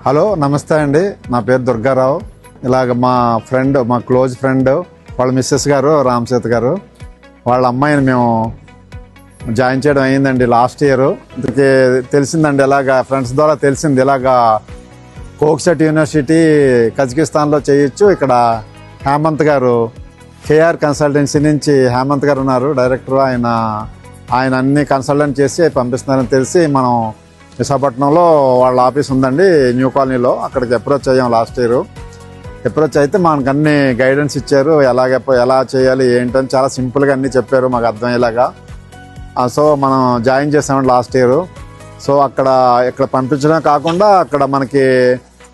Hello నమస్తే అండి, నా పేరు దుర్గారావు. ఇలాగ మా ఫ్రెండ్, మా క్లోజ్ ఫ్రెండ్ వాళ్ళ మిస్సెస్ గారు రామసేత్ గారు, వాళ్ళ అమ్మాయిని మేము జాయిన్ చేయడం అయ్యిందండి లాస్ట్ ఇయర్. ఇందుకే తెలిసిందండి, ఇలాగా ఫ్రెండ్స్ ద్వారా తెలిసింది, ఇలాగా కోక్సెట్ యూనివర్సిటీ కజకిస్తాన్లో చేయొచ్చు. ఇక్కడ హేమంత్ గారు కేఆర్ కన్సల్టెన్సీ నుంచి హేమంత్ గారు ఉన్నారు డైరెక్టర్. ఆయన అన్ని కన్సల్టెంట్ చేసి పంపిస్తున్నారని తెలిసి మనం విశాఖపట్నంలో వాళ్ళ ఆఫీస్ ఉందండి న్యూ కాలనీలో, అక్కడికి అప్రోచ్ అయ్యాం లాస్ట్ ఇయర్. అప్రోచ్ అయితే మనకు అన్ని గైడెన్స్ ఇచ్చారు, ఎలా చేయాలి ఏంటని చాలా సింపుల్గా అన్నీ చెప్పారు మాకు అర్థమయ్యేలాగా. సో మనం జాయిన్ చేసామండి లాస్ట్ ఇయర్. సో ఇక్కడ పంపించడం కాకుండా అక్కడ మనకి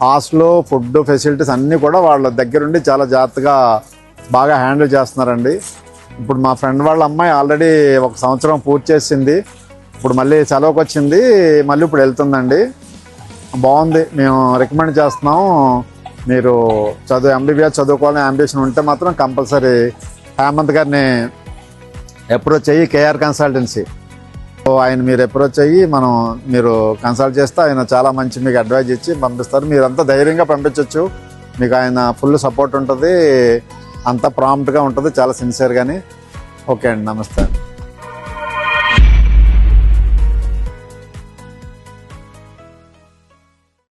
హాస్టల్, ఫుడ్ ఫెసిలిటీస్ అన్నీ కూడా వాళ్ళ దగ్గరుండి చాలా జాగ్రత్తగా బాగా హ్యాండిల్ చేస్తున్నారండి. ఇప్పుడు మా ఫ్రెండ్ వాళ్ళ అమ్మాయి ఆల్రెడీ 1 సంవత్సరం పూర్తి చేసింది, ఇప్పుడు మళ్ళీ సెలవుకి వచ్చింది, మళ్ళీ ఇప్పుడు వెళ్తుందండి. బాగుంది, మేము రికమెండ్ చేస్తున్నాం. మీరు ఎంబీబీఎస్ చదువుకోవాలని అంబిషన్ ఉంటే మాత్రం కంపల్సరీ హేమంత్ గారిని అప్రోచ్ అయ్యి కేఆర్ కన్సల్టెన్సీ, సో ఆయన మీరు అప్రోచ్ అయ్యి మీరు కన్సల్ట్ చేస్తే ఆయన చాలా మంచి మీకు అడ్వైజ్ ఇచ్చి పంపిస్తారు. మీరంతా ధైర్యంగా పంపించవచ్చు, మీకు ఆయన ఫుల్ సపోర్ట్ ఉంటుంది, అంతా ప్రాంప్ట్గా ఉంటుంది, చాలా సిన్సియర్గాని. ఓకే అండి, నమస్తే.